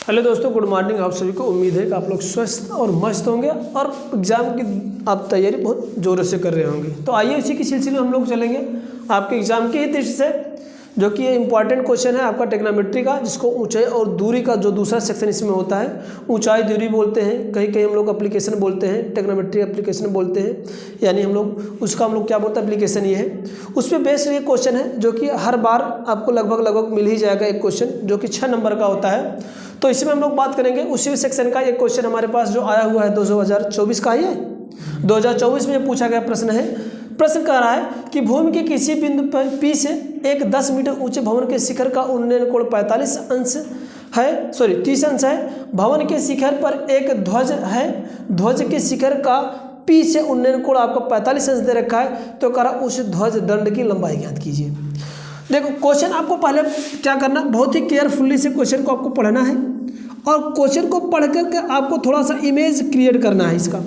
Hello दोस्तों, good morning. आप सभी को उम्मीद है कि आप लोग स्वस्थ और मस्त होंगे और एग्ज़ाम की आप तैयारी बहुत ज़ोरों से कर रहे होंगे। तो आइए इसी के सिलसिले में हम लोग चलेंगे आपके एग्ज़ाम की ही दृष्टि से, जो कि ये इंपॉर्टेंट क्वेश्चन है आपका ट्रिग्नोमेट्री का, जिसको ऊंचाई और दूरी का जो दूसरा सेक्शन इसमें होता है, ऊंचाई दूरी बोलते हैं, कहीं कहीं हम लोग एप्लीकेशन बोलते हैं, ट्रिग्नोमेट्री एप्लीकेशन बोलते हैं, यानी हम लोग उसका हम लोग क्या बोलते हैं, एप्लीकेशन ये है। उस पर बेस्ड ये क्वेश्चन है जो कि हर बार आपको लगभग मिल ही जाएगा एक क्वेश्चन, जो कि 6 नंबर का होता है। तो इसमें हम लोग बात करेंगे उसी सेक्शन का। एक क्वेश्चन हमारे पास जो आया हुआ है 2024 का, ये 2024 में पूछा गया प्रश्न है। प्रश्न कह रहा है कि भूमि के किसी बिंदु पर P से एक 10 मीटर ऊंचे भवन के शिखर का उन्नयन कोण 30 अंश है। भवन के शिखर पर एक ध्वज है। ध्वज के शिखर का P से उन्नयन कोण आपको 45 अंश दे रखा है। तो कह रहा उस ध्वज दंड की लंबाई ज्ञात कीजिए। देखो, क्वेश्चन आपको पहले क्या करना, बहुत ही केयरफुली से क्वेश्चन को आपको पढ़ना है और क्वेश्चन को पढ़ करके आपको थोड़ा सा इमेज क्रिएट करना है। इसका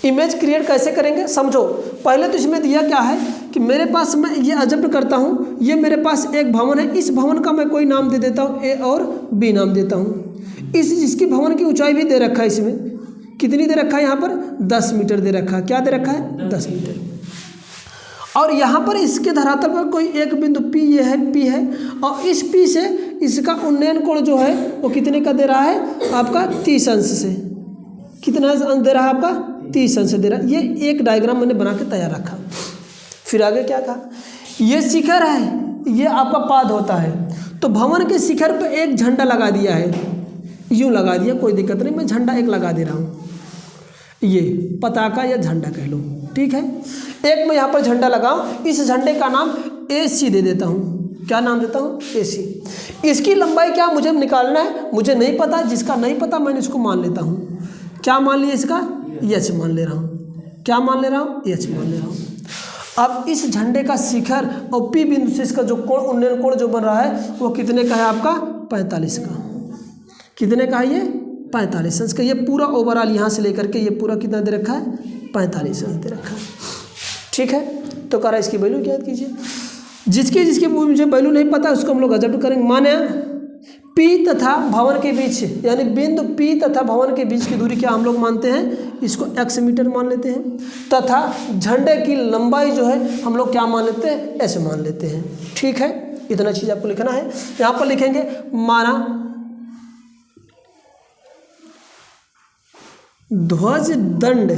इमेज क्रिएट कैसे करेंगे समझो। पहले तो इसमें दिया क्या है कि मेरे पास, मैं ये अजम्पट करता हूँ, ये मेरे पास एक भवन है। इस भवन का मैं कोई नाम दे देता हूँ, ए और बी नाम देता हूँ। इसकी भवन की ऊंचाई भी दे रखा है। इसमें कितनी दे रखा है, यहाँ पर 10 मीटर दे रखा है। क्या दे रखा है, 10 मीटर। और यहाँ पर इसके धरातल पर कोई एक बिंदु P ये है, P है, और इस P से इसका उन्नयन कोण जो है वो कितने का दे रहा है, आपका 30 अंश से। कितना अंश दे रहा है, आपका 30 अंश दे रहा है। ये एक डायग्राम मैंने बना के तैयार रखा। फिर आगे क्या कहा, ये शिखर है, ये आपका पाद होता है। तो भवन के शिखर पे एक झंडा लगा दिया है, यूँ लगा दिया, कोई दिक्कत नहीं, मैं झंडा एक लगा दे रहा हूँ। ये पताका या झंडा कह लो, ठीक है। एक मैं यहाँ पर झंडा लगाऊं, इस झंडे का नाम AC दे देता हूँ। क्या नाम देता हूँ, AC। इसकी लंबाई क्या मुझे निकालना है, मुझे नहीं पता। जिसका नहीं पता मैंने इसको मान लेता हूँ। क्या मान लिया, इसका H मान ले रहा हूँ। क्या मान ले रहा हूँ, H मान ले रहा हूँ। अब इस झंडे का शिखर और P बिंदु से इसका जो कोण, उन्नयन कोण जो बन रहा है वो कितने का है, आपका 45 का। कितने का है, ये 45 अंश का। ये पूरा ओवरऑल यहाँ से लेकर के ये पूरा कितना दे रखा है, 45 अंश दे रखा है, ठीक है। तो कह रहा है इसकी वैल्यू ज्ञात कीजिए। जिसकी मुझे वैल्यू नहीं पता उसको हम लोग अजम्प्ट करेंगे। माने P तथा भवन के बीच, यानी बिंदु P तथा भवन के बीच की दूरी क्या हम लोग मानते हैं, इसको x मीटर मान लेते हैं। तथा झंडे की लंबाई जो है हम लोग क्या मान लेते हैं, S मान लेते हैं, ठीक है। इतना चीज़ आपको लिखना है। यहाँ पर लिखेंगे माना ध्वज दंड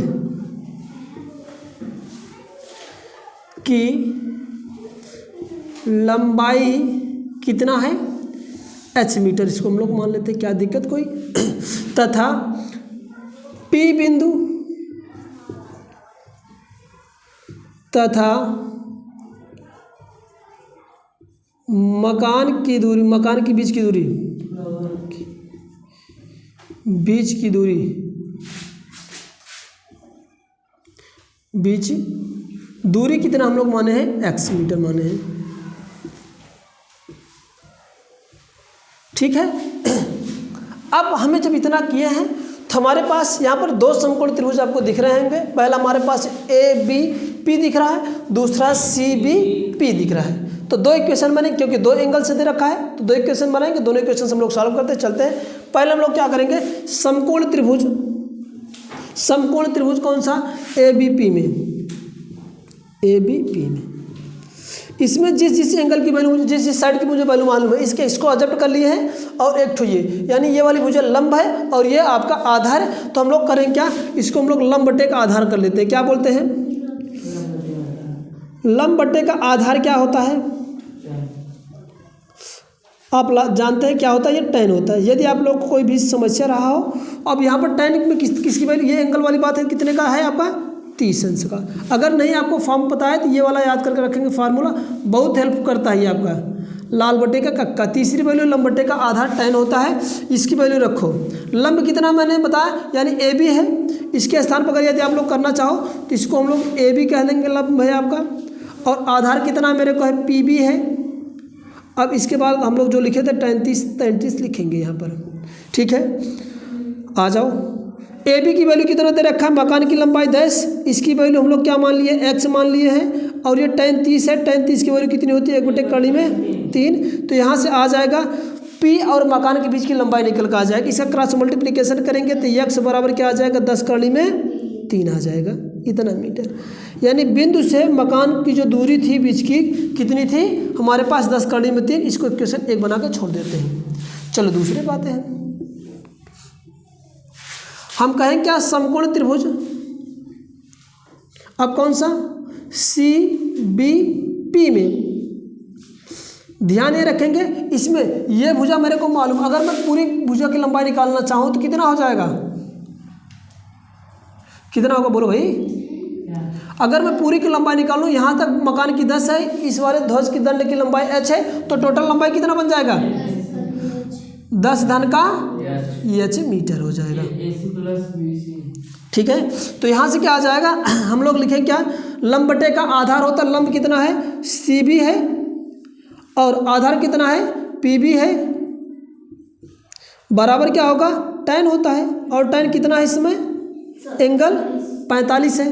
की लंबाई कितना है, H मीटर, इसको हम लोग मान लेते हैं, क्या दिक्कत कोई। तथा P बिंदु तथा मकान की दूरी, मकान के बीच की दूरी, बीच दूरी कितना हम लोग माने हैं, x मीटर माने हैं, ठीक है। अब हमें जब इतना किए हैं तो हमारे पास यहाँ पर 2 समकोण त्रिभुज आपको दिख रहे होंगे। पहला हमारे पास ABP दिख रहा है, दूसरा CBP दिख रहा है। तो 2 इक्वेशन बने, क्योंकि 2 एंगल से दे रखा है तो 2 इक्वेशन बनाएंगे। दोनों इक्वेशन हम लोग सॉल्व करते चलते हैं। पहले हम लोग क्या करेंगे, समकोण त्रिभुज कौन सा, ABP में, इसमें जिस एंगल की वैल्यू, जिस साइड की मुझे वैल्यू मालूम है, इसको अजम्प्ट कर लिए हैं। और एक ठो ये, यानी ये वाली मुझे लंब है और ये आपका आधार है। तो हम लोग करें क्या, इसको हम लोग लंब बट्टे का आधार कर लेते हैं। क्या बोलते हैं, लंब बट्टे का आधार क्या होता है, आप जानते हैं क्या होता है, ये tan होता है। यदि आप लोग को कोई भी समस्या रहा हो, अब यहाँ पर tan में किसकी वैल्यू, ये एंगल वाली बात है, कितने का है आपका 30 अंश का। अगर नहीं आपको फॉर्म पता है तो ये वाला याद करके रखेंगे, फार्मूला बहुत हेल्प करता है ये आपका। लाल बट्टे का कक्का, तीसरी वैल्यू लंब बट्टे का आधार tan होता है, इसकी वैल्यू रखो। लंब कितना मैंने बताया, यानी AB है, इसके स्थान पर अगर यदि आप लोग करना चाहो तो इसको हम लोग AB कह देंगे, लंब है आपका। और आधार कितना मेरे को है, PB है। अब इसके बाद हम लोग जो लिखे थे 33 लिखेंगे यहाँ पर, ठीक है। आ जाओ, AB की वैल्यू कितना दे रखा है, मकान की लंबाई 10, इसकी वैल्यू हम लोग क्या मान लिए, x मान लिए हैं। और ये tan 30 है, tan 30 की वैल्यू कितनी होती है, 1/3 में 3। तो यहाँ से आ जाएगा P और मकान के बीच की लंबाई निकल कर आ जाएगी। इसका क्रॉस मल्टीप्लिकेशन करेंगे तो x बराबर क्या आ जाएगा, 10 कड़ी में 3 आ जाएगा, इतना मीटर। यानी बिंदु से मकान की जो दूरी थी बीच की कितनी थी हमारे पास, 10 कड़ी में 3। इसको इक्वेशन 1 बना कर छोड़ देते हैं। चलो दूसरी बात है, हम कहें क्या, समकोण त्रिभुज। अब कौन सा, CBP में ध्यान ये रखेंगे, इसमें ये भुजा मेरे को मालूम, अगर मैं पूरी भुजा की लंबाई निकालना चाहूँ तो कितना हो जाएगा, कितना होगा बोलो भाई। अगर मैं पूरी की लंबाई निकालूँ, यहाँ तक मकान की 10 है, इस वाले ध्वज की दंड की लंबाई h है, तो टोटल लंबाई कितना बन जाएगा, 10 धन का h मीटर हो जाएगा। ठीक है, तो यहाँ से क्या आ जाएगा, हम लोग लिखें क्या, लंब बटे का आधार होता है, लंब कितना है CB है और आधार कितना है PB है, बराबर क्या होगा tan होता है, और tan कितना है इसमें, एंगल 45 है।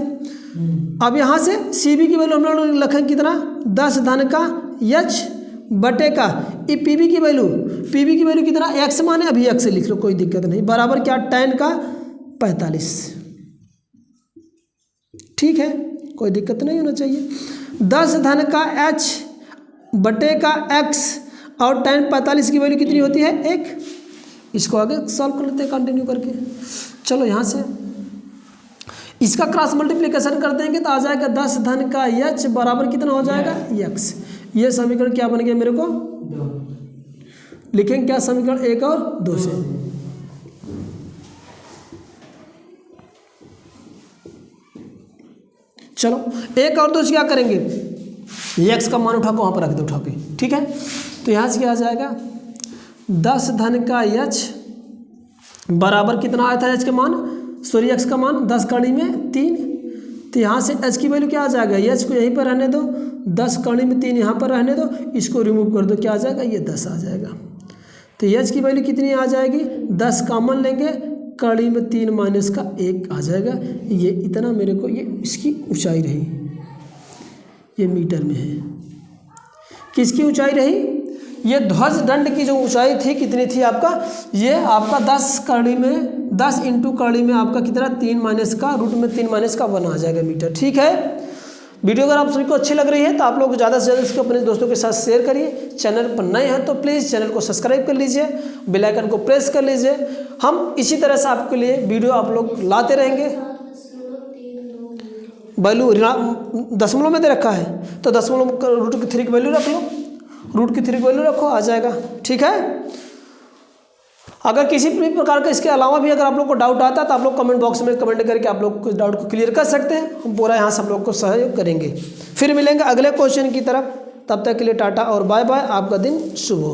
अब यहाँ से CB की वैल्यू हम लोग लिखें कितना, 10 धन का h बटे का ये PB की वैल्यू कितना, x माने अभी x से लिख लो, कोई दिक्कत नहीं, बराबर क्या tan का 45। ठीक है, कोई दिक्कत नहीं होना चाहिए। 10 धन का h बटे का x और tan 45 की वैल्यू कितनी होती है 1। इसको आगे सॉल्व कर लेते हैं कंटिन्यू करके। चलो यहाँ से इसका क्रॉस मल्टीप्लिकेशन कर देंगे तो आ जाएगा 10 धन का h बराबर कितना हो जाएगा x। ये समीकरण क्या बन गया मेरे को, लिखेंगे क्या समीकरण 1 और 2 से। चलो 1 और 2 से क्या करेंगे, x का मान उठा के वहाँ पर रख दो उठा के। ठीक है, तो यहाँ से क्या आ जाएगा, 10 धन का h बराबर कितना आया था h का मान, सॉरी x का मान 10 कड़ी में 3। तो यहाँ से h की वैल्यू क्या आ जाएगा, h को यहीं पर रहने दो, 10 कड़ी में 3 यहाँ पर रहने दो, इसको रिमूव कर दो, क्या आ जाएगा, ये 10 आ जाएगा। तो h की वैल्यू कितनी आ जाएगी, 10 कॉमन लेंगे, कड़ी में 3 माइनस का 1 आ जाएगा। ये इतना मेरे को, ये इसकी ऊंचाई रही, ये मीटर में है। किसकी ऊंचाई रही, ये ध्वज दंड की जो ऊंचाई थी कितनी थी आपका, ये आपका 10 कड़ी में 10 इंटू कड़ी में आपका कितना 3 माइनस का रूट में 3 माइनस का 1 आ जाएगा मीटर। ठीक है, वीडियो अगर आप सभी को अच्छी लग रही है तो आप लोग ज़्यादा से ज़्यादा इसको अपने दोस्तों के साथ शेयर करिए। चैनल पर नए हैं तो प्लीज़ चैनल को सब्सक्राइब कर लीजिए, बेल आइकन को प्रेस कर लीजिए। हम इसी तरह से आपके लिए वीडियो आप लोग लाते रहेंगे। वैल्यू दशमलव में दे रखा है तो दशमलव रूट की 3 की वैल्यू रख लो, रूट की 3 की वैल्यू रखो, आ जाएगा। ठीक है, अगर किसी भी प्रकार का इसके अलावा भी अगर आप लोग को डाउट आता है तो आप लोग कमेंट बॉक्स में कमेंट करके आप लोग कुछ डाउट को क्लियर कर सकते हैं, हम पूरा यहाँ से आप लोग को सहयोग करेंगे। फिर मिलेंगे अगले क्वेश्चन की तरफ, तब तक के लिए टाटा और बाय बाय, आपका दिन शुभ हो।